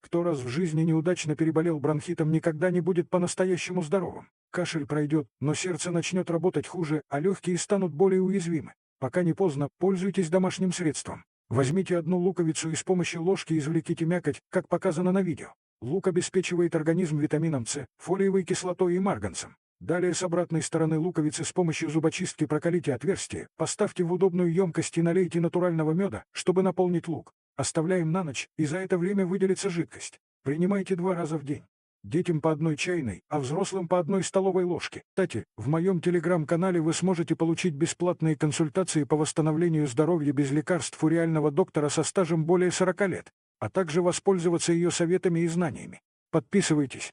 Кто раз в жизни неудачно переболел бронхитом, никогда не будет по-настоящему здоровым. Кашель пройдет, но сердце начнет работать хуже, а легкие станут более уязвимы. Пока не поздно, пользуйтесь домашним средством. Возьмите одну луковицу и с помощью ложки извлеките мякоть, как показано на видео. Лук обеспечивает организм витамином С, фолиевой кислотой и марганцем. Далее с обратной стороны луковицы с помощью зубочистки прокалите отверстие, поставьте в удобную емкость и налейте натурального меда, чтобы наполнить лук. Оставляем на ночь, и за это время выделится жидкость. Принимайте 2 раза в день. Детям по 1 чайной, а взрослым по 1 столовой ложке. Кстати, в моем телеграм-канале вы сможете получить бесплатные консультации по восстановлению здоровья без лекарств у реального доктора со стажем более 40 лет, а также воспользоваться ее советами и знаниями. Подписывайтесь.